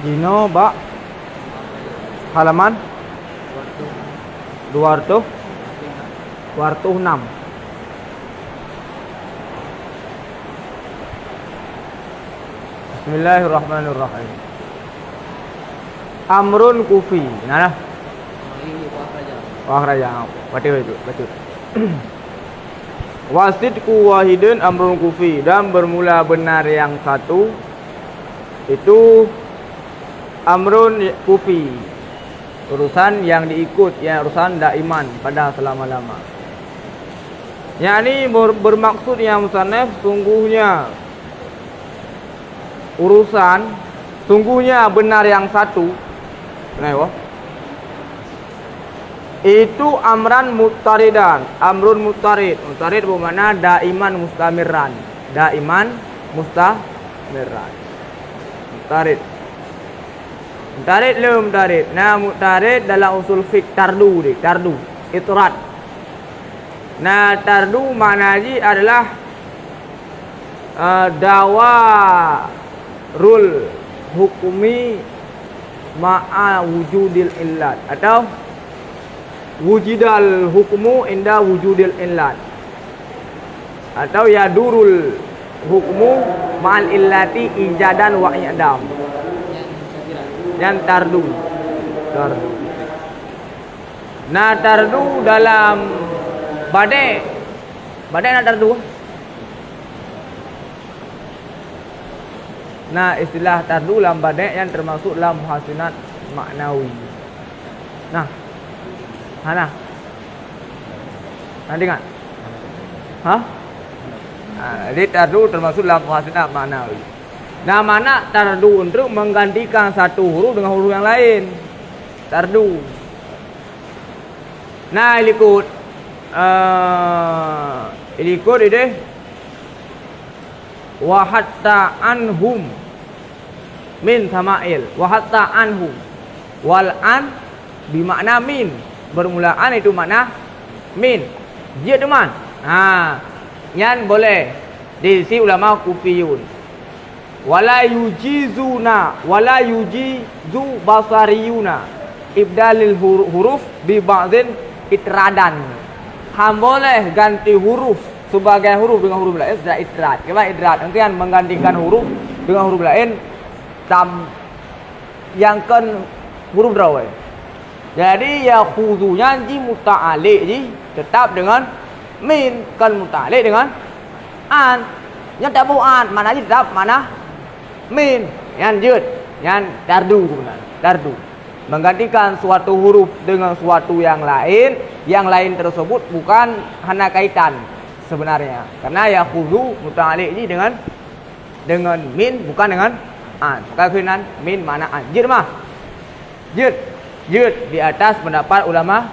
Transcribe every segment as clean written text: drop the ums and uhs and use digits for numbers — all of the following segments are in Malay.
Dino bak halaman 200 206. Bismillahirrahmanirrahim. Amrun kufi. Nah, wah raja. Baca. Wasidku wahidun amrun kufi, dan bermula benar yang satu itu amrun kufi, urusan yang diikut, ya urusan daiman pada selama-lama. Yang ini bermaksud yang musannaf sungguhnya urusan, sungguhnya benar yang satu. Kenapa? Itu amran muttaridan, amrun muttarid. Muttarid bermakna daiman mustamiran. Daiman mustamiran. Muttarid. Muttarid le muttarid. Nah, muttarid dalam usul fiqh tardu dia, tardu, itrad. Nah, tardu maknanya adalah dawarul hukmi ma'a wujudil illat, atau wujudal hukmu inda wujudil illat, atau yadurul hukmu ma'al illati ijadan wa i'dam. Yang tardu. Nah, tardu dalam badai nak tardu. Nah, istilah tardu dalam badai yang termasuk dalam muhasinat maknawi. Nah, dengar. Jadi tardu termasuk dalam muhasinat maknawi. Nah, mana tardu untuk menggantikan satu huruf dengan huruf yang lain. Tardu. Nah, ikut ini wa hatta anhum min sama'il, wa hatta anhum, wal an bermakna min, bermulaan itu makna min, dia teman. Yang boleh di sisi ulama kufiyun. Wala yujizuna, wala yujizu basariyuna ibdalil huruf bi ba'din itradan. Boleh ganti huruf sebagai huruf dengan huruf lain sudah itrad. Kira itrad nanti kan menggantikan huruf dengan huruf lain yang kan huruf drawai. Jadi ya khudunya ji muta'alik ji tetap dengan min, kan muta'alik dengan an. Yang tak mau an, mana ji tetap mana min. Yang jud, yang dardu kebenaran. Dardu menggantikan suatu huruf dengan suatu yang lain tersebut bukan hanya kaitan sebenarnya. Karena ya khudu muta'alik ini dengan min bukan dengan an. Kaitan min mana an. Jud mah. Jud di atas pendapat ulama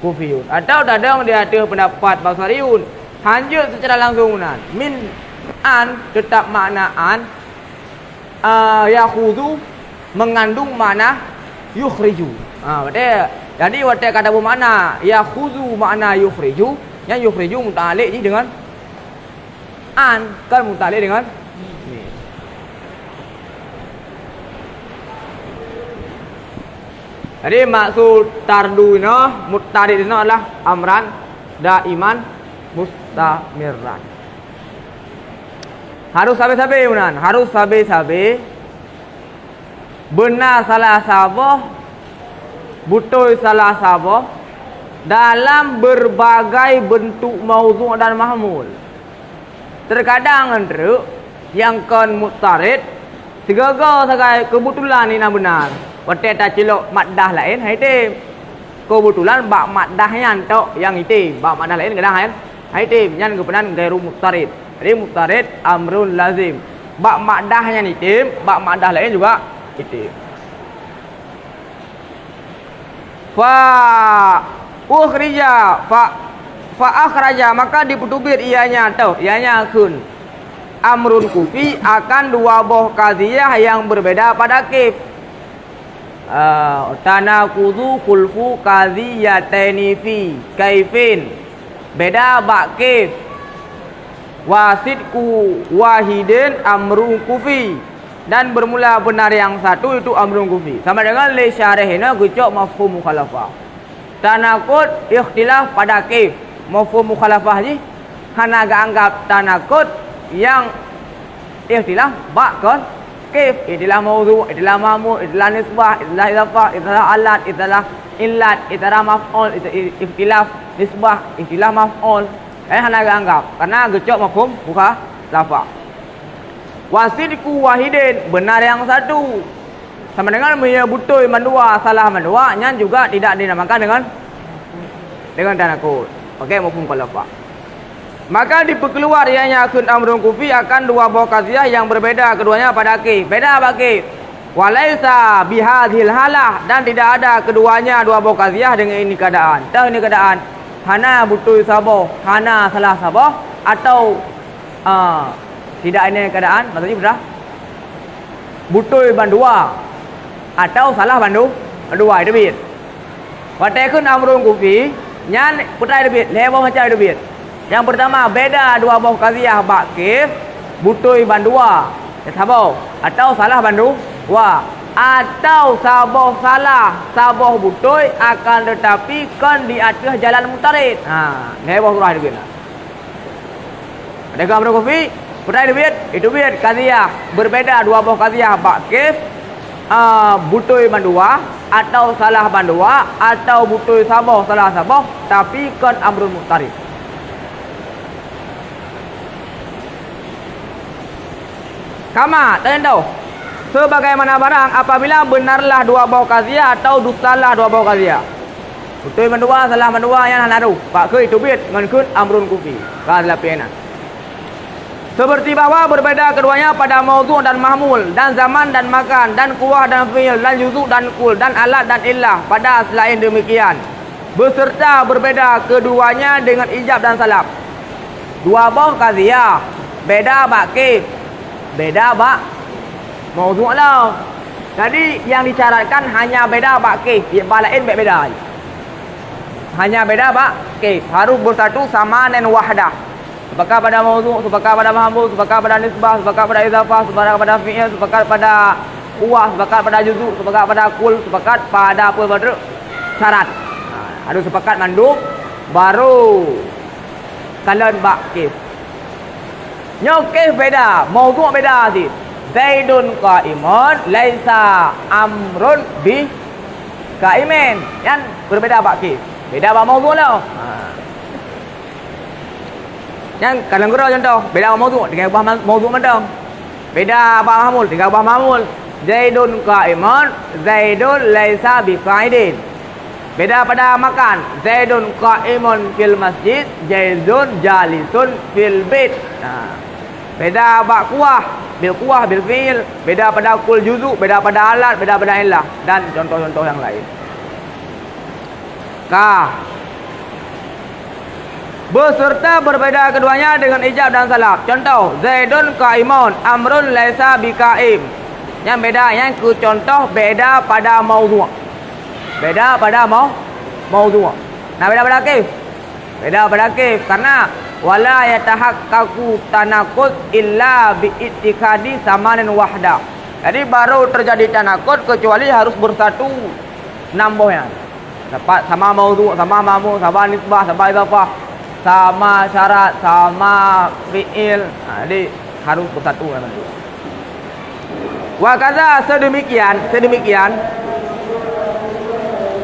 kufiyun. Atau dadang di atas pendapat basariyun. Hanjut secara langsung min an tetap makna an. Ya khudu mengandung makna yukhriju. Jadi waktu kata bermakna ya khudu makna yukhriju, yang yukhriju muta'alik ni dengan an, kan muta'alik dengan ni. Jadi maksud tardu ini, mutarid ini adalah amran daiman mustamiran. Harus sabi-sabi benar, harus sabi-sabi. Benar salah sabah, betul salah sabah dalam berbagai bentuk maudhu' dan mahmul. Terkadang entre yang kan mutarid segagal sebagai kebetulan ini benar. Waktu tak cilok maddah lain, hai tim. Kebetulan bak maddahnya antok yang itu, bak maddah lain kadang kan. Hai tim, yang kebetulan gairu mutarid. Jadi mutarid amrun lazim. Bak maddahnya ni tim, bak maddah lain juga itu. Fa akhraja maka diputubir ianya atau ianya kun. Amrun kufi akan dua buah qadhiyah yang berbeda pada kif. Tanaqudu khulfu qadhiyataini fi kaifin. Beda bak kif. Wasidku wahidin amrun kufi. dan bermula benar yang satu itu amrun kufi. Sama dengan li syarihina gucok mafhum mukhalafah. Tanakut ikhtilaf pada kaif. Mafhum mukhalafah ni hana anggap tanakut yang ikhtilaf bakon kaif, ikhtilaf mawdu', ikhtilaf mamul, ikhtilaf nisbah, ikhtilaf idhafah, ikhtilaf alat, ikhtilaf illat, ikhtilaf maf'ul, ikhtilaf nisbah, ikhtilaf maf'ul. Hana anggap karena gucok mafhum mukhalafah. Wasidku wahidin, benar yang satu. Sama dengan menyebutui mandua, salah mandua, yang juga tidak dinamakan dengan tanakut. Okey, mafhum mukhalafah. Maka diperkeluar ianya kun amrun kufi akan dua buah qadhiyah yang berbeda keduanya pada kaif. Beda apa kaif? Walaisa bihadhil halah, dan tidak ada keduanya dua buah qadhiyah dengan ini keadaan. Tahu ini keadaan hana butui sabah, hana salah sabah, atau tidak ini keadaan, maksudnya berapa? Butui bandua atau salah bandua itu bit. Watakun amrun kufi, nyan putai bit, lebar macam itu bit. Yang pertama beda dua buah qadhiyah bakif, butui bandua, sabah atau salah bandua, atau sabah salah, sabah butui akan tetapi kan di atas jalan mutarid. Lebar surah itu bit. Ada amrun kufi putai bit, itu bit qadhiyah berbeda dua buah qadhiyah bakif, butui bandua atau salah bandua atau butui sabah salah sabah tapi kan amrun mutarid. Kama, tanya tahu. Sebagaimana barang apabila benarlah dua buah qadhiyah atau dustalah dua buah qadhiyah. Betul mandua, salah mandua yang hanaru. Pak ke itu bit ngikut amrun kufi. Kalah pena. Seperti bahwa berbeda keduanya pada maudhu' dan mahmul, dan zaman dan makan, dan kuwah dan fi'il, dan juzuk dan kul, dan alat dan illah pada selain demikian. Beserta berbeda keduanya dengan ijab dan salaf. Dua buah qadhiyah, beda bakif. Beda bak maudhu' lah. Jadi yang dicaratkan hanya beda bak kaif, yang lain beda. Hanya beda bak kaif, harus bersatu sama dan wahdah. Sepakat pada maudhu', sepakat pada mahmul, sepakat pada nisbah, sepakat pada idhafah, sepakat pada fi'il, sepakat pada kuwah, sepakat pada juzuk, sepakat pada kul, sepakat pada apa pada syarat. Harus sepakat mandub baru kalian bak kaif. Nyokif beda, maudhu' beda sih. Zaidun qa'imun laisa amrun bi qa'imin. Yang berbeda bakif. Beda bak maudhu' lah. Yang kalau guru contoh, beda bak maudhu' dengan ubah maudhu' mandang. Beda bak mahmul dengan ubah mahmul. Zaidun qa'imun, Zaidun laisa bi qa'idin. Beda pada makan. Zaidun qa'imun fil masjid, Zaidun jalisun fil bait. Beda bak kuwah, bil kuwah bil fi'il, beda pada kul juzuk, beda pada alat, beda pada illah dan contoh-contoh yang lain. Beserta berbeda keduanya dengan ijab dan salaf. Contoh, Zaidun qa'imun, amrun laisa biqa'im. Yang beda yang ke contoh beda pada maudhu'. Beda pada maudhu'. Nah, beda pada kaif. Beda pada kaif karena wala yatahaqqaqu tanaqud illa bi'tikadi samanin wahda. Jadi baru terjadi tanaqud kecuali harus bersatu nambahnya. Dapat sama maudhu', sama mamul, sama nisbah, sama idhafah, sama syarat, sama fi'il. Jadi harus bersatu namanya. Wa kadza sedemikian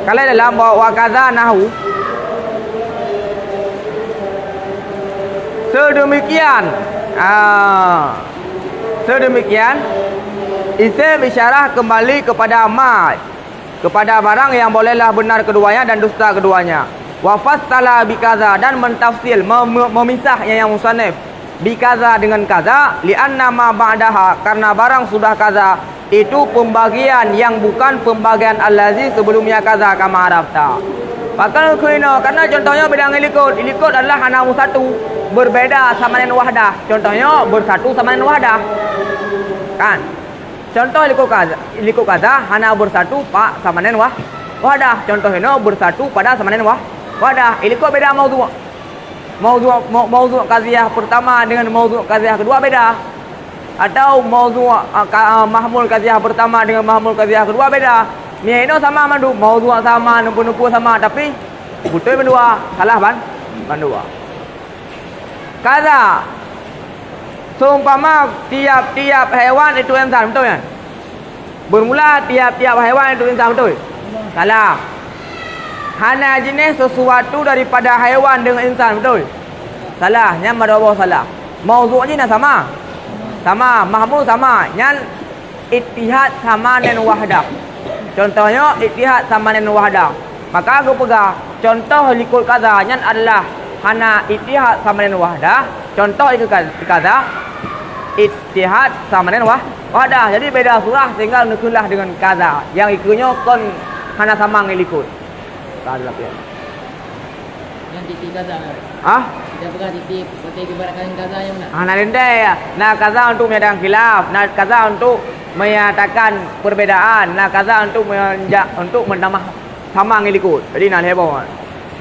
kalau dalam wa kadza nahwu sedemikian isim isyarah kembali kepada ma, kepada barang yang bolehlah benar keduanya dan dusta keduanya. Wa fassala bikaza, dan mentafsil memisahnya yang musannif bikaza dengan kaza, lianna ma ba'daha, karena barang sudah kaza itu pembagian yang bukan pembagian allazi sebelumnya kaza kama arafta. Pakal kuino, karena contohnya beda dengan ilikut adalah hana satu, berbeda sama dengan wahdah. Contohnya bersatu sama dengan wahdah. Kan? Contoh ilikut kaza hana bersatu pak sama dengan wahdah. Contohnya bersatu pada sama dengan wahdah. Ilikut beda maudhu' qadhiyah pertama dengan maudhu' qadhiyah kedua beda. atau maudhu' mahmul qadhiyah pertama dengan mahmul qadhiyah kedua beda. Ni itu sama mandu, maudhu' sama, nupu-nupu sama, tapi betul berdua, salah berdua. Kaza seumpama tiap-tiap haiwan itu insan, betul kan? Bermula tiap-tiap haiwan itu insan, betul? Salah. Hana jenis sesuatu daripada haiwan dengan insan, betul? Salah, yang madhabu salah. Maudhu'nya sama. Sama, mahmul sama. Yang ittihad sama dan wahdah. Contohnya ittihad sama dan wahdah. Maka aku pegang contoh likul kaza yang adalah hana ittihad sama dan wahdah. Contoh itu kaza ittihad sama dan wahdah. Jadi beda surah sehingga nukulah dengan kaza. Yang ikunya kon hana sama ngilikut. Kaza lah. Yang titik kaza. Ah? Dia pegang titik seperti ibaratkan kaza yang mana? Nah, nalindai ya. Nah, kaza untuk menyatakan khilaf. Nah, kaza untuk menyatakan perbedaan. Nah, kaza untuk menambah sama ngilikut. Jadi nah heboh.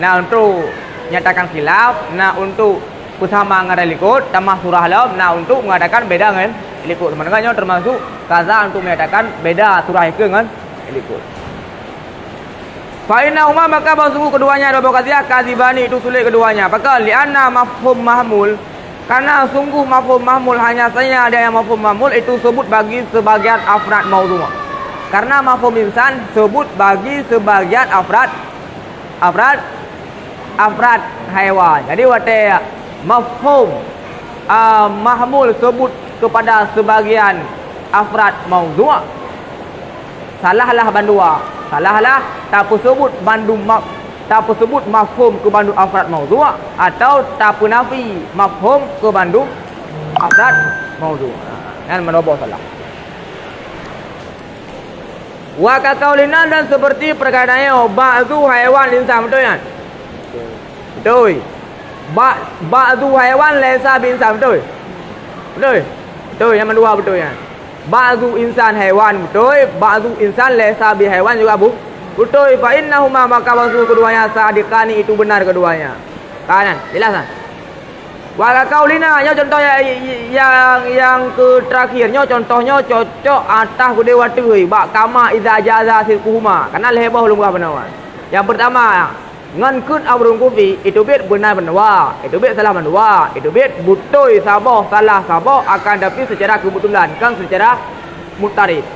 Nah, untuk menyatakan khilaf. Nah, untuk bersama ngaralikut tambah surah lam. Nah, untuk mengatakan beda dengan ilikut. Maknanya termasuk kaza untuk menyatakan beda surah itu dengan ilikut. Fa'inahuma maka sungguh keduanya dua qadhiyah kadzibani itu sulit keduanya. Apakah li'anna mafhum mahmul, karena sungguh mafhum mahmul hanya saja ada yang mafhum mahmul itu sebut bagi sebagian afrad maudhu'. Karena mafhum insan sebut bagi sebagian afrad haiwan. Jadi wate mafhum mahmul sebut kepada sebagian afrad maudhu'. Salahlah bandua. Salahlah tak sebut mafhum ke bandu afrad maudhu' atau tak nafi mafhum ke bandu afrad maudhu'. Yang menobor salah. Wa kaqaulina dan seperti perkataannya ba'dhu haiwan insan, betul kan? Betul. Ba'dhu haiwan laisa bi insan, betul? Betul. Betul yang kedua betul kan? Ba'dhu insan haiwan, betul. Ba'dhu insan laisa bi haiwan juga betul. Fa innahuma maka maksud keduanya sadiqani itu benar keduanya. Kanan, jelas kan? Wa qaulina nya contoh yang ke terakhirnya contohnya cocok atas gede watu euy bak kama iza jaza sirkuhuma. Karena lehbah lumrah benar. Yang pertama ngan kun amrun kufi itu bet benar benar. Itu bet salah benar. Itu bet betul sabah salah sabah akan tapi secara kebetulan kan secara mutarif.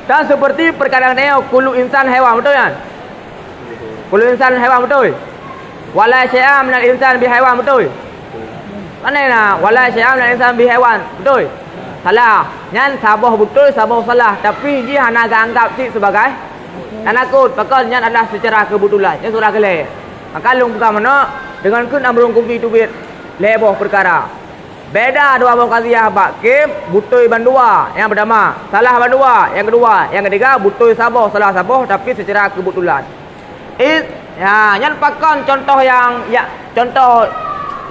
Dan seperti perkataan dia kullu insan haiwan, betul kan? Kullu insan haiwan, betul. Wala syai'a minal insan bi haiwan, betul. Mana nak? Wala syai'a minal insan bi haiwan, betul. Salah. Nyan sabah betul, sabah salah. Tapi dia hanya anggap si sebagai anakut. Maka nyan adalah secara kebetulan. Nyan surah kelih. Maka lung bukan mana dengan kun amrun kufi tu bet leboh perkara. Beda dua qadhiyah bakif betul bandua. Yang pertama salah bandua, yang kedua, yang ketiga betul sabah salah sabah tapi secara kebetulan. Ya, yang pakan contoh contoh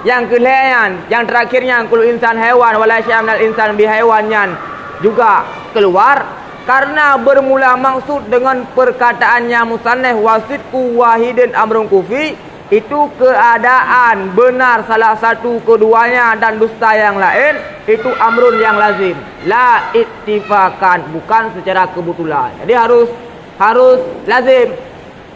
yang kelayan, yang terakhirnya kullu insan haiwan wala syai'a minal insan bi haiwanyan juga keluar karena bermula maksud dengan perkataannya musannaf wasidku wahidin amrun kufi itu keadaan benar salah satu keduanya dan dusta yang lain itu amrun yang lazim la ittifakan bukan secara kebetulan. Jadi harus lazim.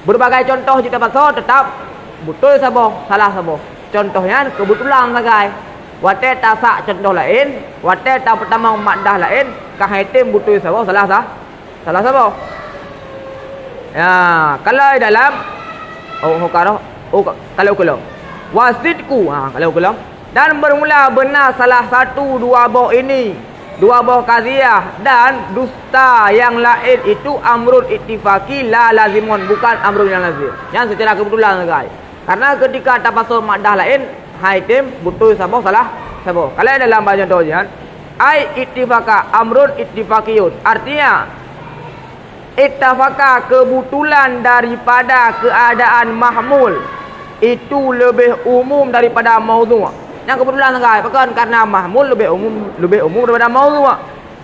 Berbagai contoh kita pasal tetap betul sabah salah sabah. Contohnya kebetulan sagai. Wate tasak contoh lain, wate tak pertama maddah lain, kahaitim betul sabah salah sabah. Ya, kalau dalam kalau wasidku kalau dan bermula benar salah satu dua buah ini, dua buah qadhiyah dan dusta yang lain itu amrun ittifaqi la lazimun bukan amrun yang lazim. Yang secara kebetulan guys. Karena ketika tafasul maddah lain haitim betul sabah salah sabah. Kalau dalam bahasa contohnya ai ittifaqa amrun ittifaqiyun. Artinya ittafaqa kebetulan daripada keadaan mahmul itu lebih umum daripada maudhu'. Yang kebetulan guys, karena mahmul lebih umum daripada maudhu'.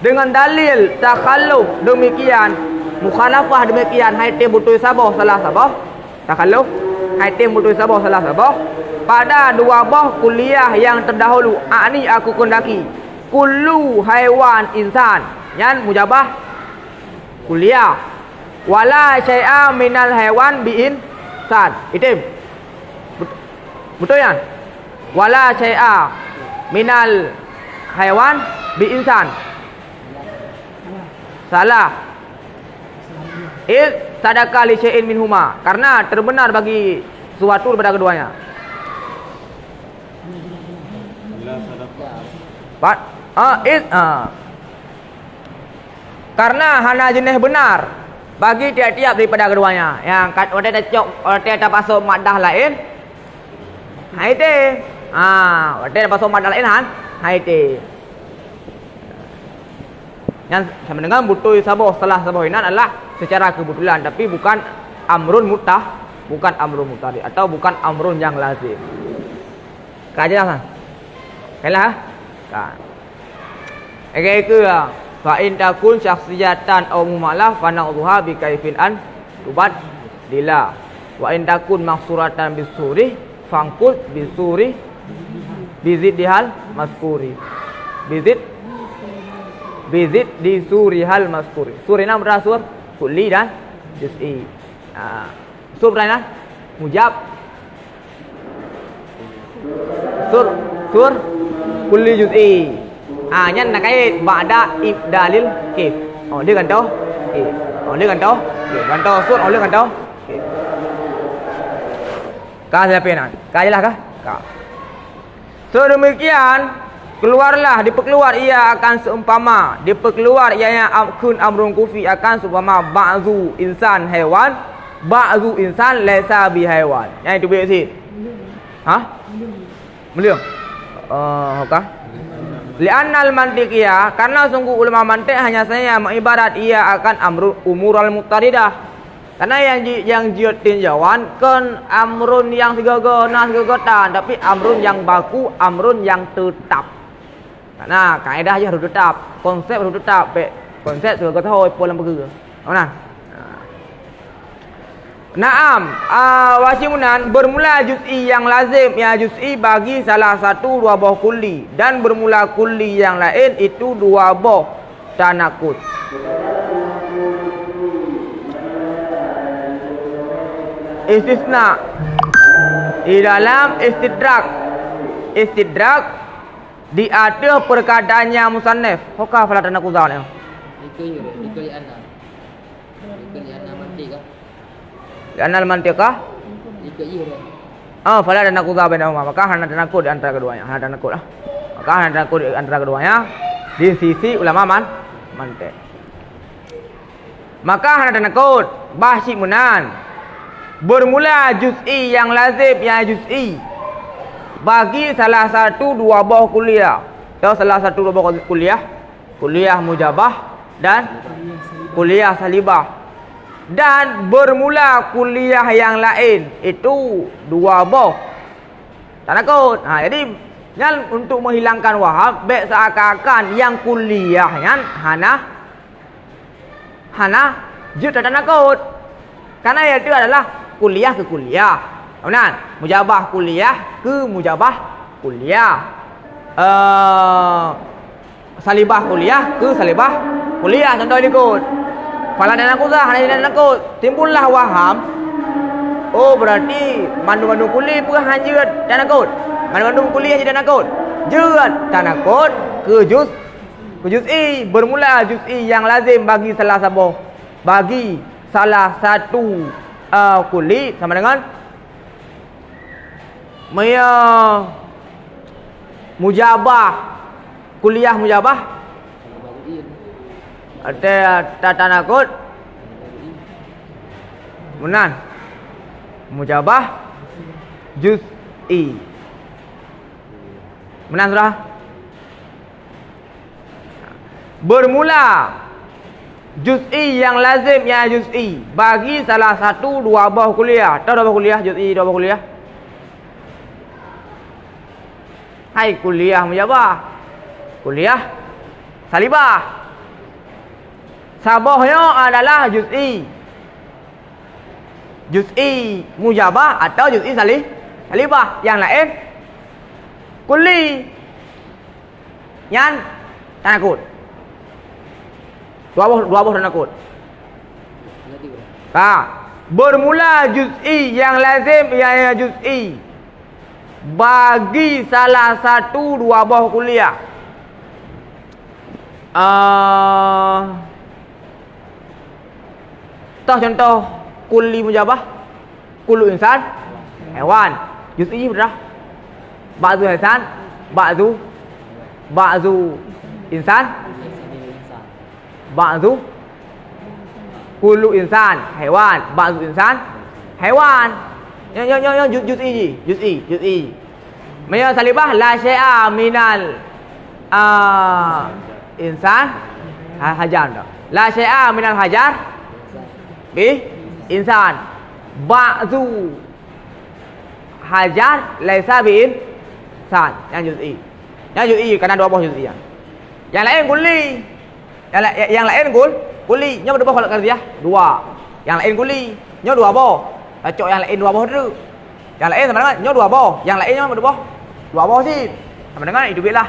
Dengan dalil takhalluf demikian, mukhalafah demikian, haitim betul sabah salah sabah, takhalluf Haitim butuh sabah salah sabah. Pada dua buah kuliah yang terdahulu. Ani aku kendaki. Kullu haiwan insan. Yan mujabah kuliah. Wala syai'a minal haiwan bi insan. Itim. Betul ya? Wala syai'a minal haiwan bi insan. Salah. Sadaqah li syai'in minhuma. Karena terbenar bagi suatu daripada keduanya. Karena hana jenis benar bagi tiap-tiap daripada keduanya. Yang orang dah cok, orang dah pasal madah lain. Hai teh. Orang dah pasal madah lain han. Hai teh. Yang sama dengan butuh sabah setelah sabah ini adalah secara kebetulan, tapi bukan amrun bukan amrun mutari atau bukan amrun yang lazim. Kajian kan? Kalah? Kan. Oke ke fa in takun syakhsiyatan aw mumalah fa na'dhuha bi kaifin an tubad dila. Wa in takun maksuratan bisuri fangkul bisuri bizid dihal maskuri. Bizid di suri hal maskuri. Suri nam berasur kulli dan juz'i. Sur berana mujab. Sur kulli juz'i. Nyan nak kait ba'da ibdalil kif. Dia ganto. Dia ganto. Ganto sur dia ganto. Kah siapa nak? Kah jelas kah? Kah. Sedemikian keluarlah diperkeluar ia akan seumpama diperkeluar ianya kun amrun kufi akan seumpama ba'zu insan haiwan ba'zu insan laisa bi haiwan. Yang itu boleh sih. Belum. Okah. Li'annal mantiqiyah karena sungguh ulama mantik hanya saja mengibarat ia akan umurul muqtaridah. Karena yang dia tinjauan kan amrun yang segagatan tapi amrun yang baku, amrun yang tetap. Nah, kaedah je harus tetap, konsep harus tetap, konsep segala tahu pola bergerak. Mana? Naam, wasimunan bermula juz'i yang lazim ya juz'i bagi salah satu dua buah kulli dan bermula kulli yang lain itu dua buah tanakut. Istisna di dalam istidrak di ada perkataannya musannaf. Hokah fala tanakuzah ni. Ikut ana mantiq kah? Anal mantiqah? Ikut je. Fala tanakuzah bainahuma. Maka hana tanakut di antara keduanya. Hana tanakut lah. Maka hana tanakut di antara keduanya di sisi ulama mantiq. Maka hana tanakut bahsi munan. Bermula juz'i yang lazim ya juz'i bagi salah satu dua buah kuliah. Atau salah satu dua buah kuliah, kuliah mujabah dan kuliah salibah. Dan bermula kuliah yang lain itu dua buah. Tak nakut. Jadi yang untuk menghilangkan waham, baik seakan-akan yang kuliahnya hana juz tak nakut. Karena itu adalah kuliah ke kuliah. Benar? Mujabah kuliah ke mujabah kuliah. Salibah kuliah ke salibah kuliah. Contoh ikut. Fala dan nakuzah, hana dan nakut. Timbullah waham. Oh berarti mandu-mandu kuliah pun hanya dan nakut. Mandu-mandu kuliah je dan nakut. Jerat dan nakut ke juz'i. Bermula juz'i yang lazim bagi salah satu. Bagi salah satu kuli sama dengan mujabah kuliah mujabah ada tatanakut munan mujabah juz'i munan sudah bermula juz'i yang lazim ya juz'i bagi salah satu dua buah kuliah. Tahu dua buah kuliah juz'i dua buah kuliah? Hai kuliah mujabah. Kuliah salibah. Sabahnya adalah juz'i. juz'i mujabah atau juz'i salibah. Yang lain kulli yang tanakut. Dua buah tanakut. Lagi bro. Bermula juz'i yang lazim yang juz'i bagi salah satu dua buah kuliah. Contoh kulli mujabah, kullu insan hewan. Juz'i berapa? Ba'du insan, ba'du insan, ba'du kullu insan hewan, ba'du insan hewan. Yang juz'i. Maya salibah la syai'a minal insan hajar. La syai'a minal hajar bi insan. Ba'du hajar laisa bi insan. Yang juz'i karena dua buah juz'i. Yang lain kulli. Yang lain kulli nya berapa kalau kerja? Dua. Yang lain kulli nya dua buah. Cok yang lain dua buah tu. Yang lain sama dengan nya dua buah. Yang lainnya berapa? Dua buah sih. Sama dengan itu bilah.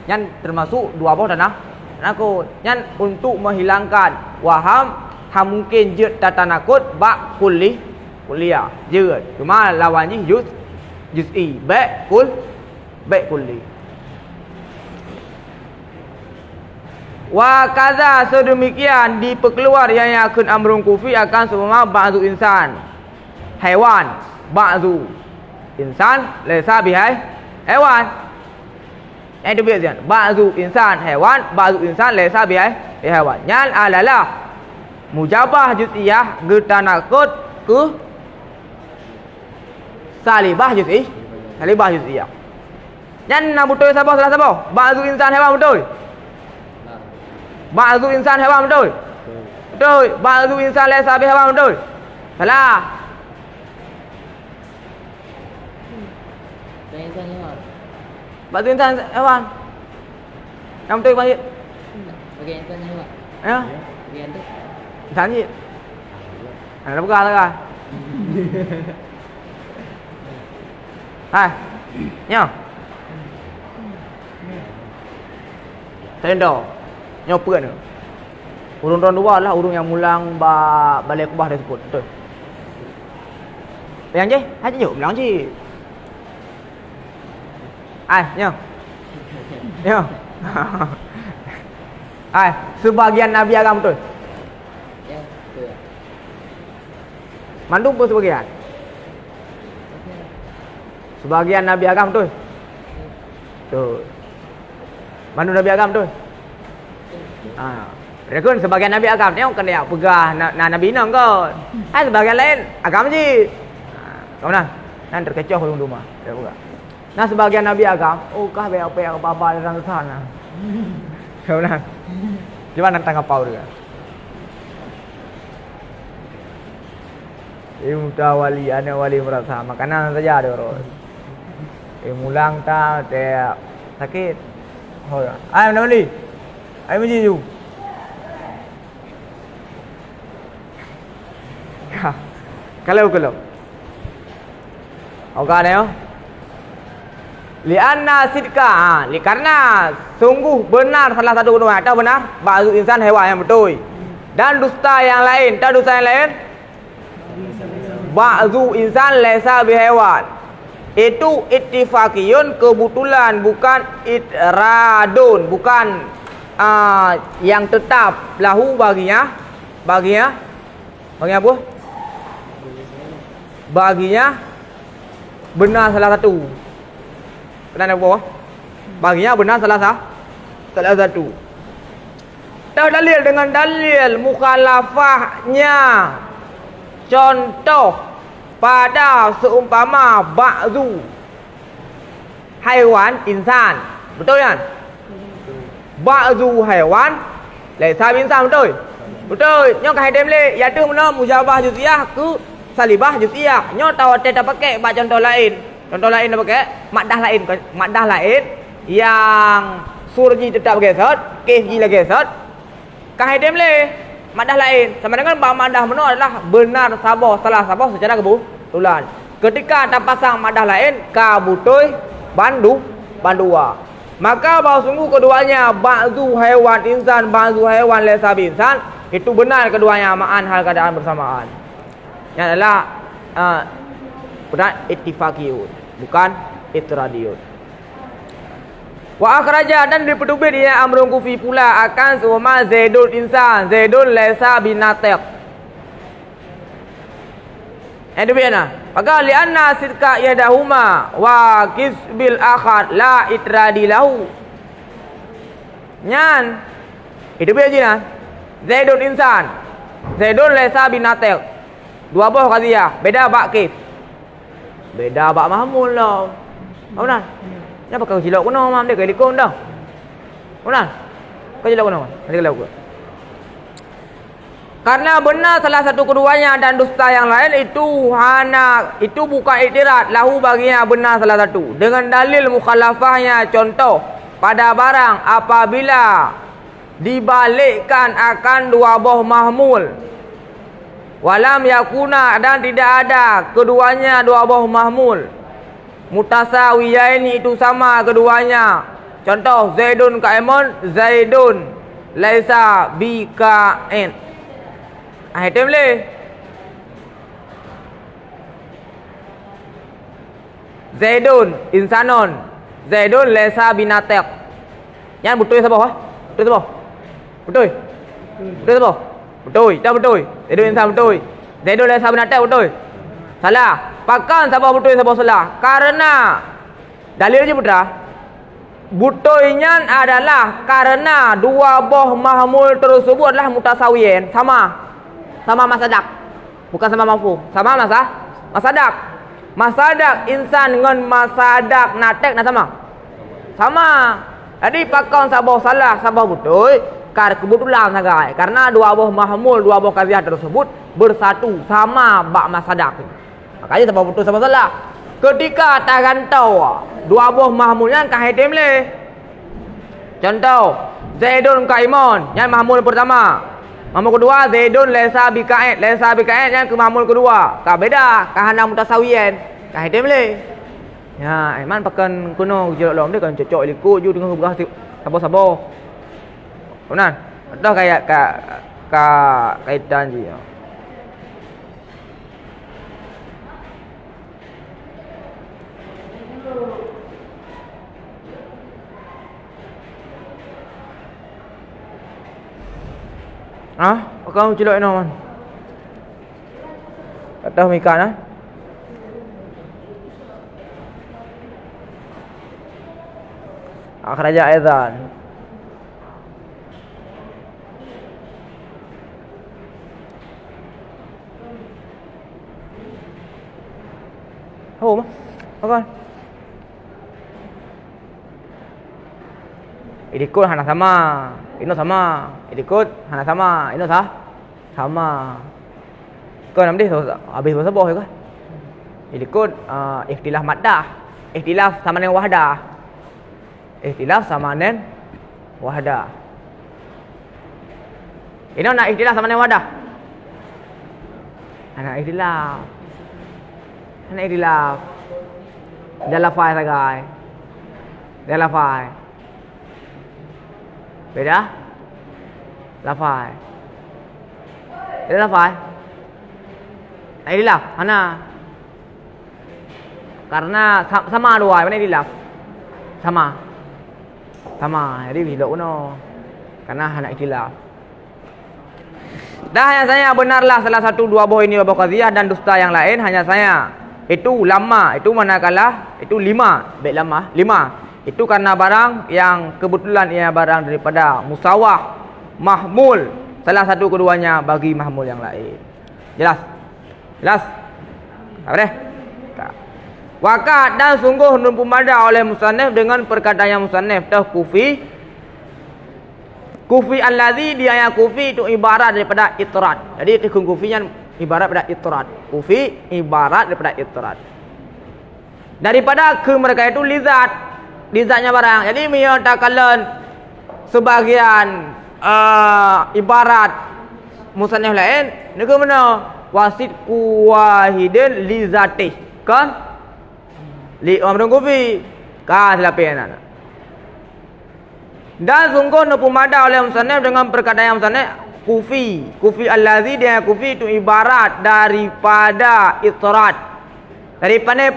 Yang termasuk dua buah tanah. Nakut. Yang untuk menghilangkan waham mungkin je tatanakut ba kuliah. Je. Cuma lawannya juz'i. Ba kulli. Wa kaza sedemikian diperkeluar yang yakun amrun kufi akan semua ba'du insan hewan, ba'du insan laisa bihai hewan. Yang itu biasa. Ba'du insan hewan, ba'du insan laisa bihai hewan. Nyal alalah mujabah juz'iyah getanakut ke salibah juz'iyah. Yang nak betul sabar salah sabar. Ba'du insan hewan betul. Ba'du insan hewan betul. Betul. Ba'du insan laisa bihai hewan betul. Salah. Insan hewan. Ba'du insan hewan. Yang betul Pak. Bagi insan hewan. Ya. Bagi itu. Insan gì? Nó buka lah. Hai. Nha. Tendo. Nyopeun. Urung ron dua lah urung yang mulang balik kubah tersebut. Betul. Yang je, haji jom lang je. Ai, nha. Nha. Ai, sebagian nabi agama betul. Ya, betul. Mandum pun sebagian. Sebagian nabi agama betul. Betul. Mandum nabi agama betul. Rekun sebagian nabi agama ni orang kena pegah nabi nang kot. Sebagian lain agama je. Kau mana? Nan terkecoh orang rumah. Dia pegah. Nah sebagian nabi agama, kah be apa yang apa dalam sana. Kau mana? Cuba nantang apa dia? Mutawali ana wali merasa makanan saja ada orang. Mulang tak sakit. Oh, ai mana ni? Ai menji ju. Kalau. Oka ni oh. Lianna sidqa, karena sungguh benar salah satu kedua atau benar ba'du insan hewan yang betul. Dan dusta yang lain, tak dusta yang lain ba'du insan laisa bihewan. Itu ittifaqiyun, kebetulan, bukan itradun, bukan yang tetap lahu baginya apa? Baginya benar salah satu. Kenapa bawah? Baginya benar salah satu. Tahu dalil dengan dalil mukhalafahnya. Contoh pada seumpama ba'du haiwan insan. Betul kan? Ba'du haiwan laisa insan betul. Betul. Nyo kai dem le ya tu mana mujabah juz'iyah ke salibah juz'iyah. Nyo tahu tak pakai bab contoh lain. Contoh lain apa ke? Maddah lain yang surji tetap gesot, kesji lagi gesot. Kahai dem le madah lain. Sama dengan ba madah mana adalah benar sabar, salah sabar secara kebetulan. Ketika terpasang madah lain ka butoi bandua. Maka bahawa sungguh keduanya ba'du haiwan insan, ba'du haiwan laysa insan, itu benar keduanya ma'an hal keadaan bersamaan. Yang adalah benar ittifaqiyun, bukan itradiyun. Wa akhraja dan dipetubit dia amrun kufi pula akan suma zaidul insan, zaidul laysa binatiq. Itu biana. Maka lianna sidqa yadahuma wa kisbil akhar la itradi lahu. Nyan. Itu biana jina. Zaidul insan, zaidul laysa binatiq. Dua buah qadiyah, beda bak kif. Beda bak mahmul lah. Benar? Kenapa kau silap kena mam dia kelikon dah. Benar? Kau silap kena mam. Nanti kalau aku. Karena benar salah satu keduanya dan dusta yang lain itu bukan iktirat lahu baginya benar salah satu. Dengan dalil mukhalafahnya contoh pada barang apabila dibalikkan akan dua buah mahmul. Walam yakuna dan tidak ada keduanya dua buah mahmul. Mutasawiyaini itu sama keduanya. Contoh Zaidun qa'imun, Zaidun laisa bika'in. Item le. Zaidun insanun, Zaidun laisa binatiq. Yang betul siapa? Betul siapa? Betul. Betul siapa? Betul. Tak betul. Zaidun insan betul. Zaidun laisa binatiq betul. Salah. Pakan siapa betul siapa salah? Karena dalil je putra. Butoinya adalah karena dua buah mahmul tersebut adalah mutasawiyin, sama masadak. Bukan sama mafhum. Sama masadak. Masadak insan dengan masadak natek nak sama. Sama. Jadi pakan siapa salah, siapa betul? Kebetulan saja. Karena dua buah mahmul, dua buah qadiyah tersebut bersatu sama bak masadak. Makanya sebab betul sama salah. Ketika tak rantau dua buah mahmulnya kah hitam le. Contoh Zaidun qa'imun, yang mahmul pertama. Mahmul kedua Zaidun laisa bika'in, yang ke mahmul kedua. Kah beda, kah hana mutasawiyan, kah hitam le. Ya, iman pakan kuno jerok lom dia kan cocok likut ju dengan berah sabar-sabar. Benar? Dah kayak kaitan je. Kau celok ni man. Kata mikan akhraja aidan. Oh, makan. Idikut hana sama, ino sama. Idikut hana sama, ino sama. Kau nampak habis bahasa boh kan? Idikut ikhtilaf maddah, ikhtilaf sama dengan wahdah. Ikhtilaf sama dengan wahdah. Ino nak ikhtilaf sama dengan wahdah. Anak ikhtilaf. Anak ikhtilaf. Dia lafaz sagai. Dia lafaz. Beda? Lafaz. Beda lafaz. Ikhtilaf. Mana? Karena sama dua, mana ikhtilaf? Sama. Jadi bila kuno. Karena anak ikhtilaf. Dah hanya saya benarlah salah satu dua buah ini buah qadiyah dan dusta yang lain hanya saya. Itu lama, itu manakala itu 5, baik lama 5. Itu karena barang yang kebetulan ia barang daripada musawah mahmul salah satu keduanya bagi mahmul yang lain. Jelas? Apa deh? Wakat dan sungguh numpumada oleh musannif dengan perkataan yang musannif Kufi alladhi dia yang kufi itu ibarat daripada itrat. Jadi itu kufinya ibarat daripada itrat. Kufi ibarat daripada itrat. Daripada ke mereka itu lizatnya barang. Jadi menyatakan sebagian ibarat musannif lain negara mana wasid wahidin li zatih kan li amrun kufi ka selapin. Dan sungguh pemada oleh musannif dengan perkataan yang musannif kufi allazi dia kufi itu ibarat daripada itrat daripada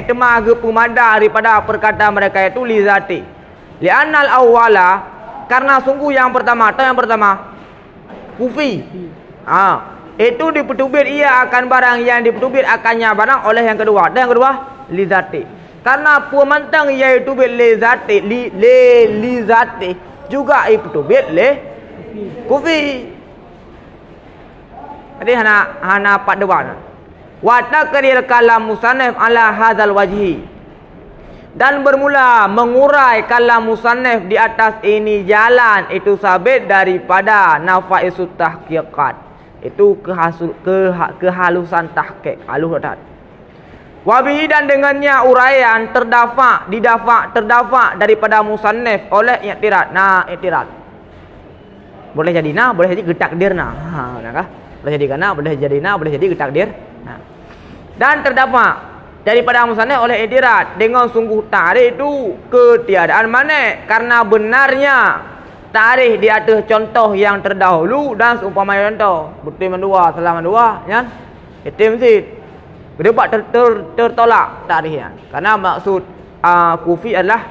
temaga pemada daripada perkataan mereka itu li zati li annal awwala karena sungguh yang pertama kufi itu dipetubit ia akan barang yang dipetubit akannya barang oleh yang kedua dan yang kedua li zati karena pemantang iaitu bil li zati li zati juga dipetubit le kufi jadi hana pat dewan wa taqrir kalam musannif ala hadzal wajhi dan bermula mengurai kalam musannif di atas ini jalan itu sabit daripada nafaisut tahqiqat itu kehalusan tahqiq halus dah wabihi dan dengannya uraian terdafa daripada musannif oleh i'tirad i'tirad boleh jadi boleh jadi getakdir nakah boleh jadi kana boleh jadi boleh jadi getakdir dan terdapat daripada musannif oleh i'tirad dengan sungguh tarikh itu ketiadaan mana karena benarnya tarikh di atas contoh yang terdahulu dan seumpama contoh bukti mendua salah mendua kan itu mesti berdebat tertolak tarikhnya karena maksud kufi adalah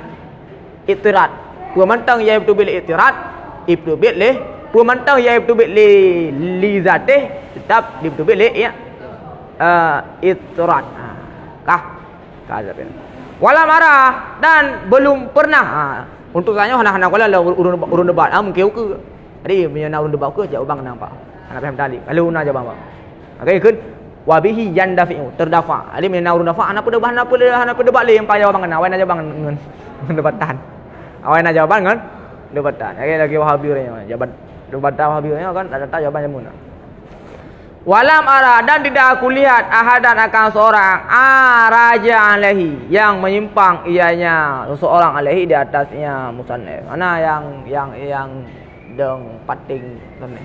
i'tirad pemantang yang betul bil i'tirad betul bil le pemantang yang betul bil li zatih tetap betul bil le ya i'tirad kah wala marah dan belum pernah untuk tanya hana kala urun debat mungkin ke jadi punya urun debat ke jawaban nampak hana faham tadi kalau una jawaban okey kan wabihi yandafi'u terdafa ali min naurun dafa ana debat le yang payah bang awai na jawaban ngan debatan awai na jawaban ngan debatan lagi wahabi nya jawaban debatan wahabi nya kan ada jawaban jamun walam ara dan tidak aku lihat ahadan akan seorang raja alaihi yang menyimpang ianya seorang alaihi di atasnya musannif mana yang deng pating ni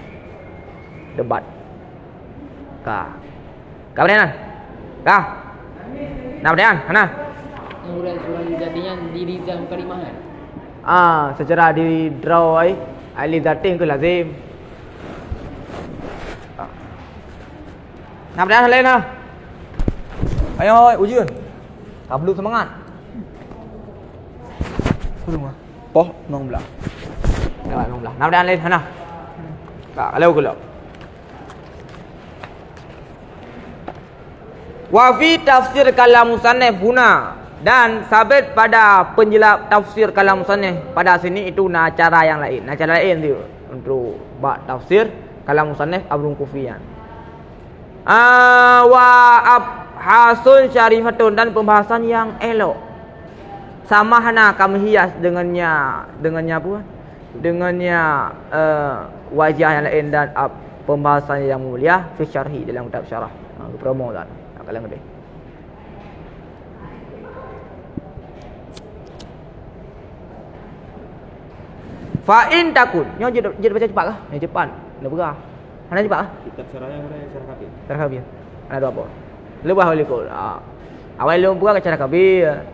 debat Kemudian, kemudian, mana? Surah jadinya diri jam kalimahan. Secara di draw ali zati ke lazim. Kemudian lain lah. Ayo ujian. Tak perlu semangat. Rumah. Poh nong belah. Nong belah. Kemudian lain mana? Kalau gelap. Wa fi tafsir kalam musannif huna dan sabit pada penjelas tafsir kalam musannif pada sini itu cara yang lain. Cara lain tu untuk bab tafsir kalam musannif Abrun Kufiyan. Wa abhasun syarifatun dan pembahasan yang elok. Sama hana kami hias dengannya apa? Dengannya wajah yang lain dan pembahasan yang mulia fi syarhi dalam kitab syarah. Promo kan. Kalau ngede. Fa in takun. Nyo je baca cepat kah? Ni cepat. Nak berah. Mana cepat kah? Kitab syarahnya mana syarah kabir. Syarah kabir. Ada apa? Lebah boleh kau. Awal lu berah ke syarah kabir.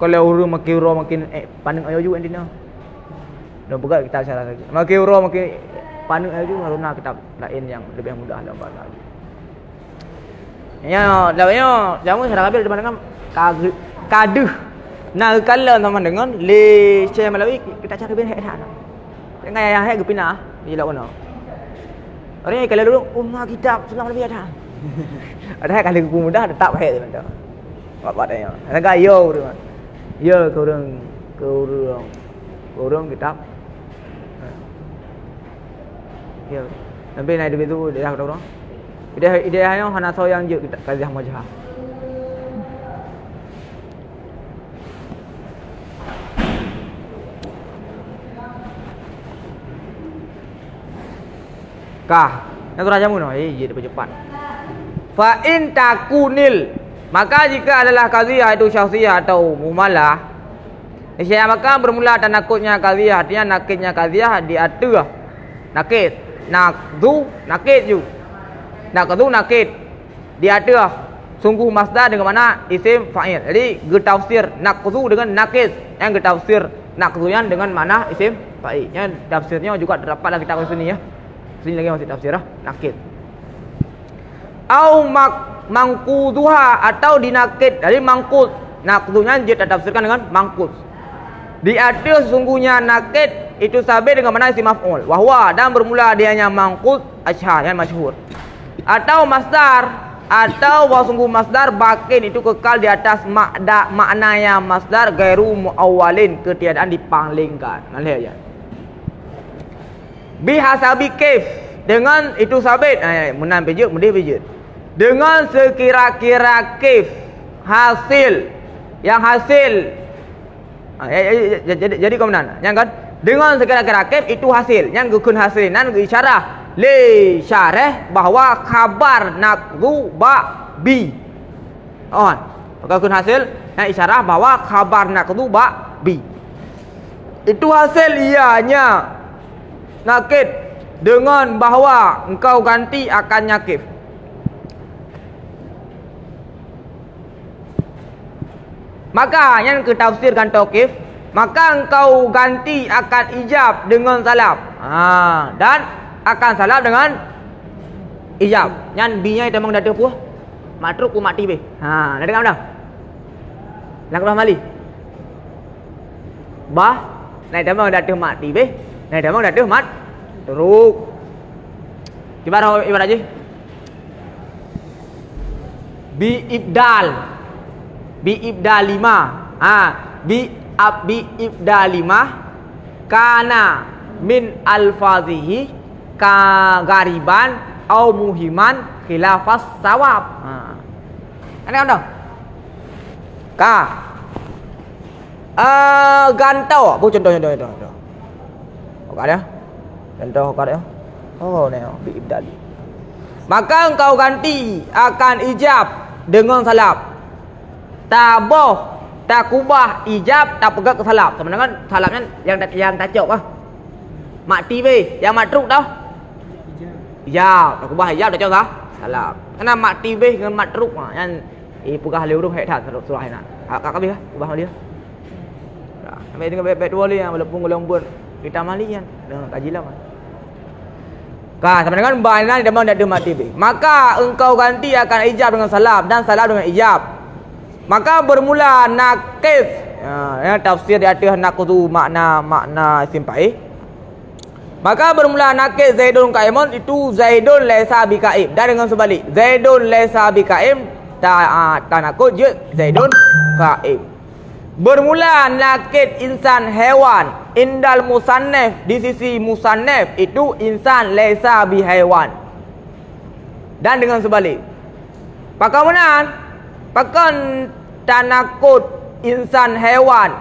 Kalau huruf makin pandang ayo juga endina. Dah berah kita syarah lagi. Makin huruf makin pandang ayo juga haruna kitab lain yang lebih mudah dalam bahasa lagi. Ya, lawanya jamu syarah kabir dengan kaduh. Nah, kalau sama dengan le saya melalui kita cari ben hak dah. Jangan yang hak gepina, dia lawan. Orang yang kalau dulu umma kitab sudah lebih ada. Ada hak kalau buku mudah tetap hak tu macam. Buat dia. Ada gayo tu. Ya, korang kitab. Ya. Sampai naik di situ dia dah orang. Idehanya hana tahu yang je kita kajian majah. Yang terakhir jamu je cepat. Fa in takunil maka jika adalah qadhiyah itu syakhsiyah atau mumalah maka bermula dan nakutnya qadhiyah artinya nakitnya qadhiyah diatur nakit Naqdu nakid ju. Naqdu nakid. Dia ada sungguh masdar dengan mana isim fa'il. Jadi getafsir naqdu dengan nakid. Yang getafsir naqduyan dengan mana isim fa'il. Yang tafsirnya juga terdapat dalam kitab sini ya. Sini lagi masih tafsir nakid. Au mangkuduha atau dinakid. Jadi mangkud. Naqdunya dia tafsirkan dengan mangkud. Di ada sesungguhnya nakid itu sabit dengan mana isim maf'ul. Wahwa dan bermula dianya mangkud asyhar yang masyhur. Atau masdar atau sungguh masdar bakin itu kekal di atas maknanya masdar gairu muawwalin ketiadaan dipanglingkan. Nah lihat ya. Bihasabi kaif dengan itu sabit. Menang pejut, mendih pejut. Dengan sekira-kira kaif hasil yang hasil. Jadi kemudian yang kan dengan sekira-kira kaif itu hasil yang gukun hasil nan isyarah li syarah bahwa khabar naqdu ba bi. Gukun hasil yang isyarah bahwa khabar naqdu ba bi. Itu hasil ianya nakid dengan bahwa engkau ganti akan nyakif. Maka yang ketafsirkan tauqif, maka engkau ganti akan ijab dengan salaf. Dan akan salaf dengan ijab. Yang bi-nya itu memang dah ada puah. Matruk ku mati be. Dah dengar dah. Langkah mali. Bah, nai memang dah ada mati be. Nai memang dah ada mat. Teruk. Gimana ibarat aja? Bi ibdal. Bi ibdal 5. Bi ibdal 5 kana min alfazihi ka gariban au muhiman khilafas sawab. Ada kan? Ka gantau. Bu contoh. Oke ya. Contoh oke ya. Ni bi ibdal. Maka engkau ganti akan ijab dengan salaf. Taboh, takubah, ijab, tak pegang ke salaf. Sebenarnya salafnya yang tacok Mati be, yang matruk dah. Ijab, takubah ijab tacok kah? Salaf. Karena mati be dengan matruk yang pegah leu tu head surah nak. Kakak be ubah dia. Sampai dengan baik-baik dua li yang walaupun lembut kita malian dengan kajilah. Sebenarnya bahagian dia memang ada mati be. Maka engkau ganti akan ijab dengan salaf dan salaf dengan ijab. Maka bermula nakif. Tafsir di atas naqdu makna isim fa'il. Maka bermula nakif Zaidun qaimun itu Zaidun laisa biqaim. Dan dengan sebalik Zaidun laisa biqaim tanaqud je Zaidun qaim. Bermula nakif insan hewan indal musannaf di sisi musannaf itu insan laisa bihaiwan. Dan dengan sebalik. Bagaimana? Pakan tanakut insan hewan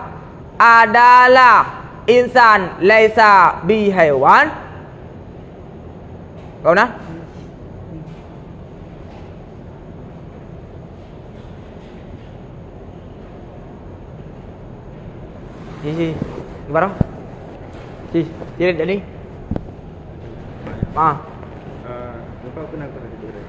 adalah insan laisa bi hewan. Kau nak? Si. Gimana? Si ni. Bapak pernah berkata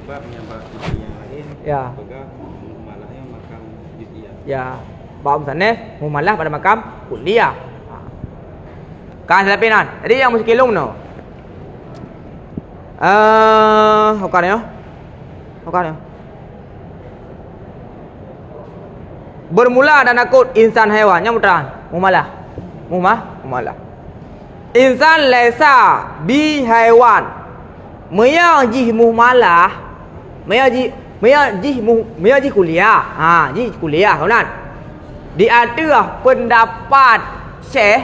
sebab menyambah yang lain ya. Pegang mumalahnya makam juz'iyah. Ya, bab musannaf mumalah pada makam kulliyah. Kan selapinan. Jadi yang muskilung no. Hokarnya. Bermula dan akut insan hewan yang mudah mumalah. Mumalah. Insan laisa bi haiwan. Meyaji mumalah, meyaji kuliah. Ji kuliah kawan. Di atas pendapat Syekh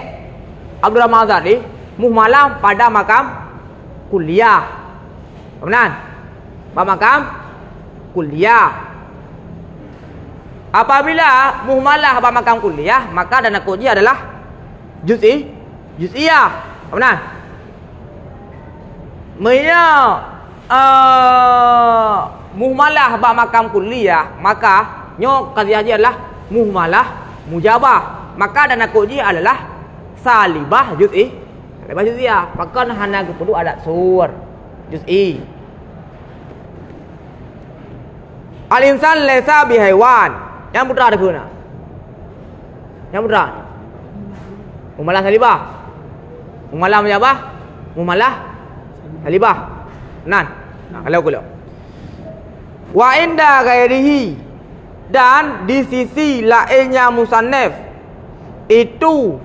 Abdul Rahman Azhari, mumalah pada makam kuliah. Kawan. Pada makam kuliah. Apabila mumalah pada makam kuliah, maka dana koji adalah juz'iyah. Kawan. Muhmalah ba makam kulliyah, maka nyo qadiyah dia adalah muhmalah mujabah. Maka dana koji adalah salibah Salibah juz'iyah. Pakan hana keperlu adat sur juz'i. Al-insan laysa bihaiwan. Yang putra ada guna. Yang putra. Mumalah salibah. Mumalah mujabah. Mumalah salibah. Nan. Kalau kulo. Wa inda ghairihi, dan di sisi lainnya musannaf itu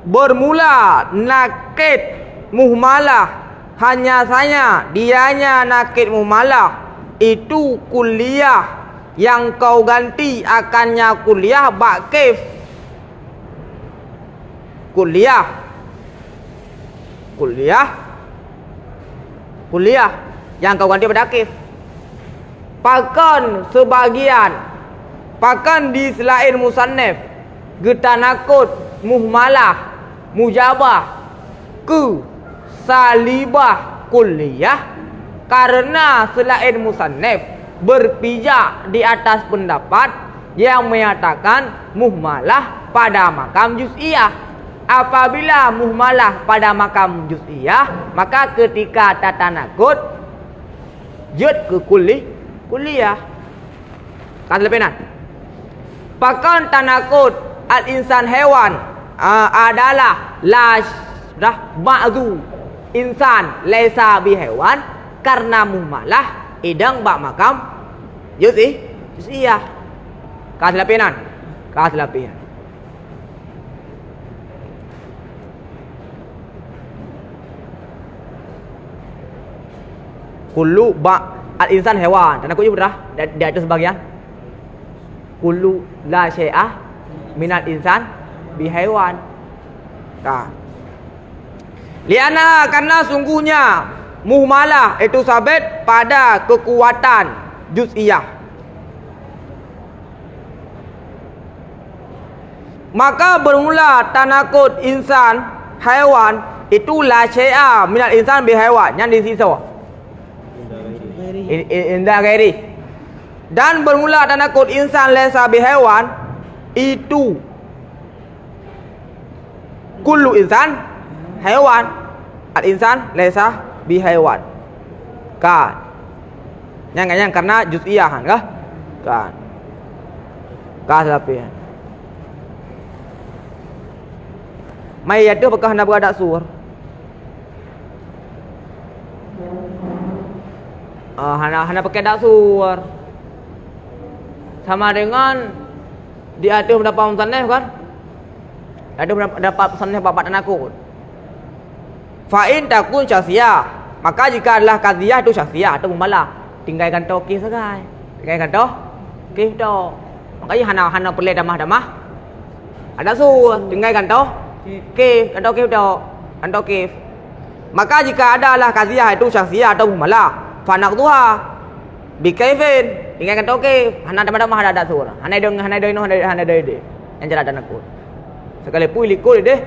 bermula nakid muhmalah, hanya saja dianya nakid muhmalah itu kuliah yang kau ganti akannya kuliah bakif. Kuliah yang kau ganti pada kif. Pakan sebagian, pakan di selain musannaf getanakut muhmalah mujabah ke salibah kuliah, karena selain musannaf berpijak di atas pendapat yang menyatakan muhmalah pada makam juz'iyah. Apabila muhmalah pada makam juz'iyah, maka ketika tatanakut jud ke kuliah. Kan lepenan. Pakan tanakut al-insan hewan adalah ba'du insan laisa bi hewan, karena muhmalah idang bak makam juz'iyah. Kan lepenan. Kullu al-insan hewan. Dan aku je berah. Dia ada sebagian. Kullu la syai'ah minal insan bihewan. Liana, karena sungguhnya muhmalah itu sabit pada kekuatan juz'iyah. Maka bermula tanakut insan hewan itu la syai'ah minal insan bihewan. Yang di sisi indah gairi. Dan bermula tanakut insan laisa bihewan itu kullu insan hewan. Al-insan laisa bihewan. Kan. Yang karena juz'iyah kan? Kan. Tapi mai ada bekah nak beradak sur. Hana pakai daksur sama dengan di atas mendapat musannaf kan, ada mendapat musannaf bapak tanakut. Fa'in takun syasiyah, maka jika adalah qadhiyah itu syasiyah atau mumalah, tinggalkan tokif saja, tinggalkan tokif tu. Makanya hana perlu damah ada sur, tinggalkan tokif kan tokif. Maka jika adalah qadhiyah itu syasiyah atau mumalah, fanaqduha bikaifin, tinggalkan tokif. Hana damah ada sur. Hana doi yang cara tanakut. Sekalipun ilikut deh.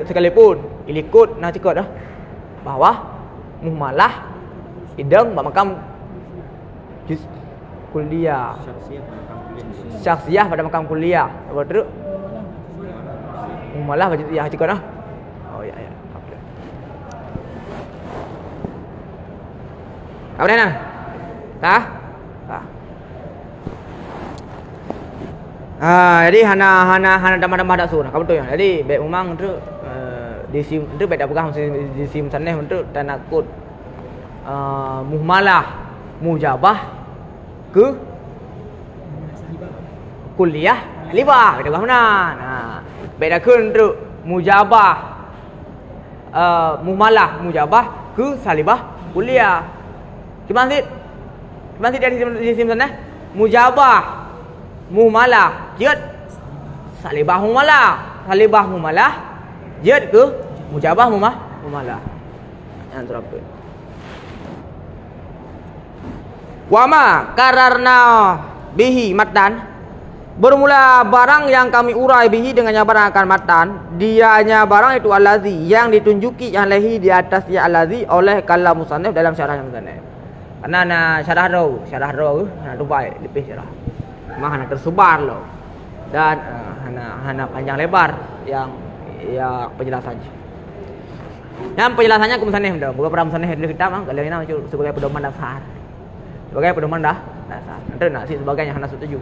Sekalipun ilikut nak cakap dah bahwa muhmalah idang makam kuliah. Syakhsiyah pada makam kuliah. Apa tu? Muhmalah baca ya cakap dah. Oh ya. Apa dah? Tah? Jadi hana damah dak sur. Kamu tu ya. Jadi baik memang tu di sim tu baik dak pegang di sim saneh untuk tanakut muhmalah mujabah ke kuliah libah dak mana. Baik dak kun tu mujabah muhmalah mujabah ke salibah kuliah. Gimana sih dari sim sana? Mujabah muhmalah jad salibah muhmalah jad ke mujabah muhmalah. Yang terakhir. Wama kararna bihi matan, bermula barang yang kami urai bihi dengannya barang akan matan, dianya barang itu allazi yang ditunjuki alaihi di atasnya allazi oleh kalam musannaf dalam syarah musannaf. Karena na syarah roh na baik lebih syarah. Memang hana tersebar loh. Dan hana panjang lebar yang penjelasan. Yang penjelasannya ke musannif dah. Bukan pada musannif di kitab ah, kalian ini sebagai pedoman dasar. Sebagai pedoman dasar. Nanti nak sih sebagainya hendak setuju.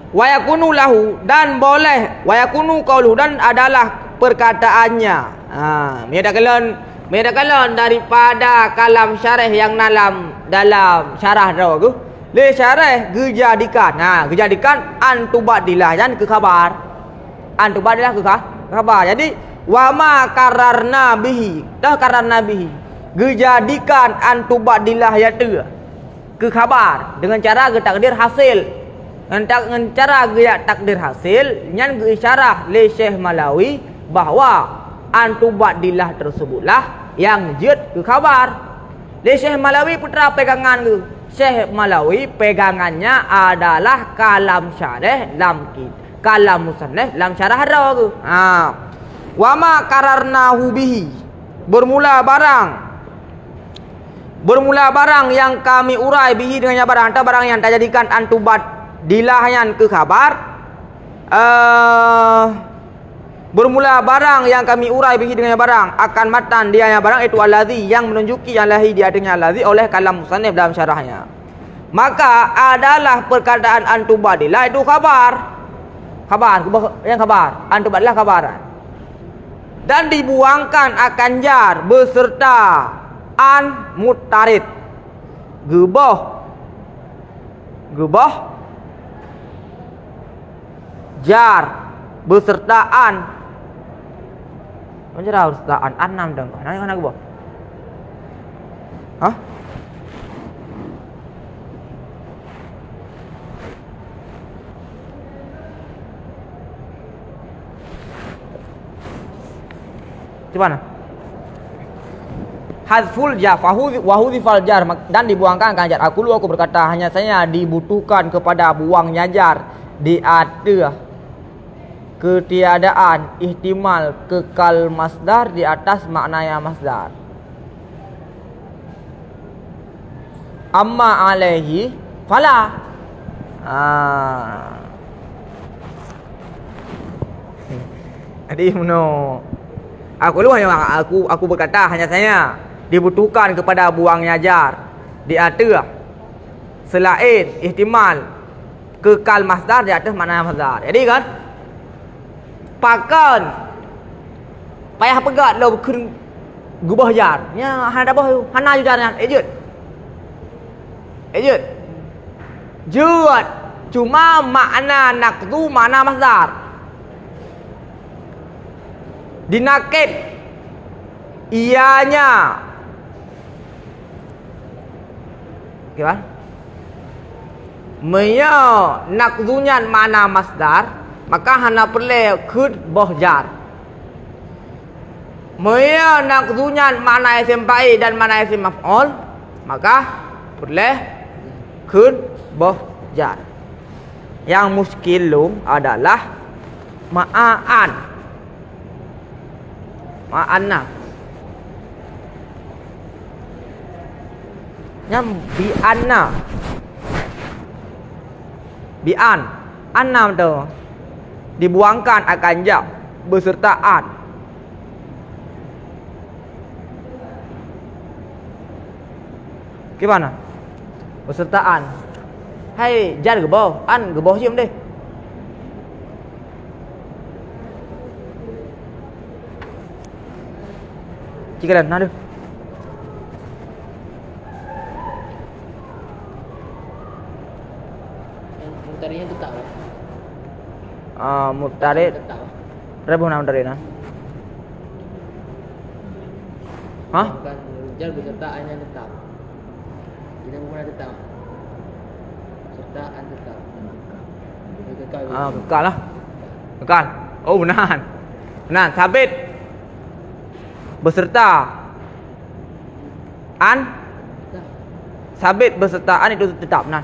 Wa yakunu lahu dan boleh wa yakunu qaulu dan adalah perkataannya. Medakalan daripada kalam syarah yang dalam syarah dah tu. Le syarah dijadikan. Dijadikan antubadilah dan ke khabar. Antubadilah ke khabar. Jadi wa ma kararna bihi. Dah kararna bihi. Dijadikan antubadilah ya tu ke khabar dengan cara takdir hasil. Dengan cara gaya takdir hasil nyan isyarah le Syekh Malawi bahawa antubadilah tersebutlah yang jid ke khabar. Le Syekh Malawi putra pegangan tu. Syekh Malawi pegangannya adalah kalam syarah kalam musannaf dalam syarah ada tu. Wa ma kararnahu bihi. Bermula barang yang kami urai bihi dengannya barang atau barang yang terjadikan antubad dilahyan ke khabar. Bermula barang yang kami urai bihi dengannya barang akan matan dianya barang itu allazi yang menunjuki yang lahi di adanya allazi oleh kalam musannif dalam syarahnya. Maka adalah perkataan antubadilah itu khabar antubadilah khabaran dan dibuangkan akan jar beserta an mutarid gebah jar besertaan menjerah besertaan an dong. Nanya mana gebah? Hah? Gimana? Hadful jar wa hudhifal jar dan dibuangkan kan jar. Aku berkata hanya saya dibutuhkan kepada buangnya jar di atas ketiadaan ihtimal kekal masdar di atas maknanya masdar. Amma alaihi fala. Jadi aku berkata hanya saya dibutuhkan kepada buangnya jar di atas selain ihtimal kekal masdar di atas maknanya masdar. Jadi kan pakan payah pegat lo kun gubah jar nya hana dah hana jarnya ejut jut cuma makna naqdu makna masdar dinakib ianya gimana maya naqdunya makna masdar maka hana perlu khud boh jar. Maya naqdunya makna isim fa'il dan makna isim maf'ul, maka perlu khud boh jar. Yang muskil adalah ma'an. Ma'anna. Yang bi'an. Anna tu dibuangkan akan jam besertaan. Gimana? Besertaan. Hai jar gebau, an gebau siam deh. Jika dan ada. Mutarinya tu tahu. Mutarid rebuh nama dari na. Hah? Bukan jar besertaannya tetap. Jadi mana tetap? Sertaan tetap. Kekal lah. Kekal. Oh benar. Sabit beserta an. Sabit beserta an itu tetap nah.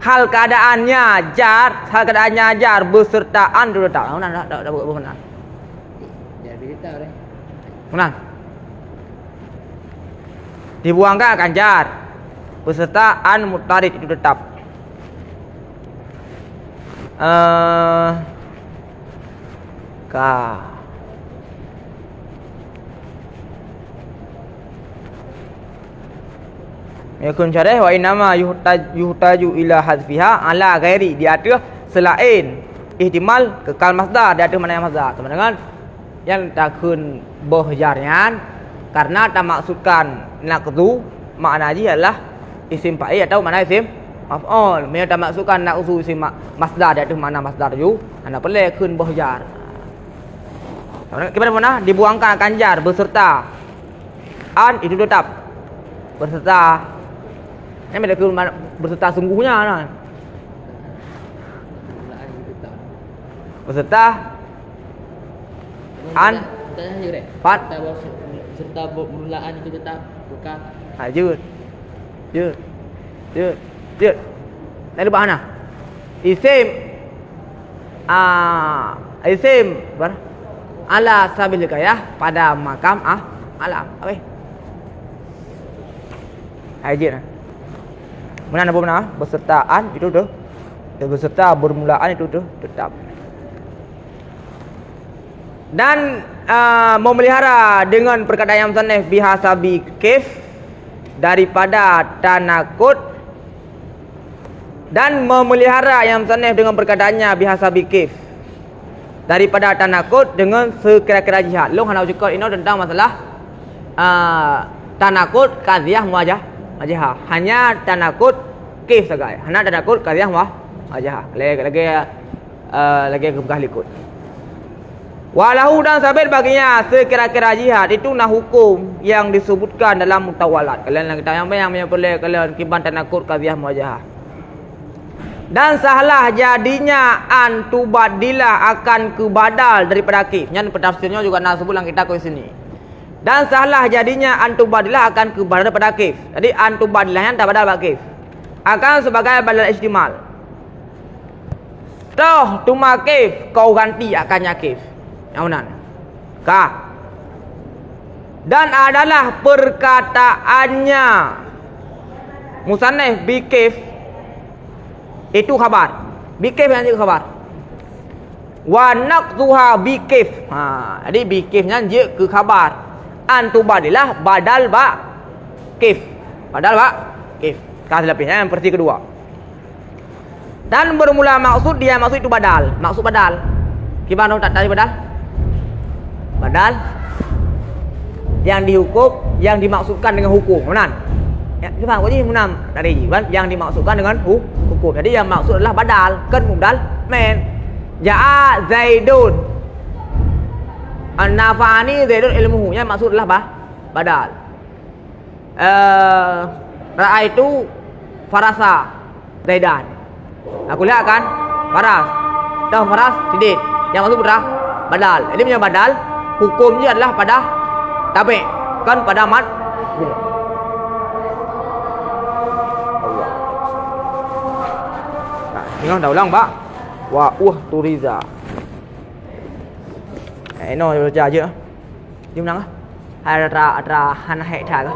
Hal keadaannya jar besertaan dulu tak. Dah benar. Jar beritahu deh. Benar. Dibuangkan akan jar besertaan mutarid itu tetap. Yakun syarih wa inama yuhtaju ila hadfiha ala ghairi, di atas selain ihtimal kekal masdar, di atas mana yang masdar. Sama dengan yang takun berjaryan karena tak maksudkan naqdu, makna ji adalah isim fa'il atau mana isim maf'ul. Mereka tak maksudkan naqdu isim masdar, di atas mana masdar ju, anda boleh kun berjar. Gimana mana dibuangkan akan jar beserta an itu tetap beserta. Ini mereka berserta sungguhnya kan. Permulaan itu tetap. Beserta an Tak saja rek. Fat. Serta permulaan itu tetap bukan. Jud. Dari mana? Isim isim ala sabil hikayah pada makam alam. Apa? Hajir. Mana apa mana? Besertaan itu tuh. Beserta bermulaan itu tuh tetap. Dan memelihara dengan perkataan yang musannaf bihasabi kif daripada tanakut, dan memelihara yang musannaf dengan perkataannya bihasabi kif daripada tanakut dengan sekira-kira jihad. Long hendak cakap ini tentang masalah tanakut qadhiyah muwajahah. Hanya tanakut kif saja. Hanya tanakut qadhiyah muwajahah. Lagi kebekah likut. Walahu dan sabit baginya sekira-kira jihad itu nah hukum yang disebutkan dalam mutawalat. Kalian kita yang boleh kalian kiban tanakut qadhiyah muwajahah. Dan salah jadinya antubadilah akan kebadal daripada kif. Yang pentafsirnya juga nak sebut yang kita ke sini. Dan salah jadinya antubadilah akan kebadal daripada kif. Jadi antubadilahnya tak badal kif. Akan sebagai badal ihtimal. Toh tuma kif kau ganti akannya kif. Yang mana? Ka. Dan adalah perkataannya musannaf bi kif itu khabar. Bi kif yang itu khabar. Wa naqduha bi kif. Jadi bi kifnya je ke khabar. Antubadilah badal kif. Badal kif. Kasih lapisnya yang versi kedua. Dan bermula maksud dia maksud itu badal. Maksud badal. Gimana tak tadi badal? Badal yang dihukum, yang dimaksudkan dengan hukum. Benar? Ya, kita faham ni munam dari yang dimaksudkan dengan hukum. Jadi yang maksud adalah badal, kan mubdal men. Ja'a Zaidun. An-nafa'ani Zaidun ilmuhu. Yang maksud adalah badal. Ra'aitu farasa Zaidan. Aku lihat kan faras. Dah faras sidin. Yang maksud adalah badal. Ini punya badal, hukumnya adalah pada tabi, kan pada mat. Tengok dah ulang pak. Wa turiza. No baca aje. Dia menang ah. Ada han hai tha.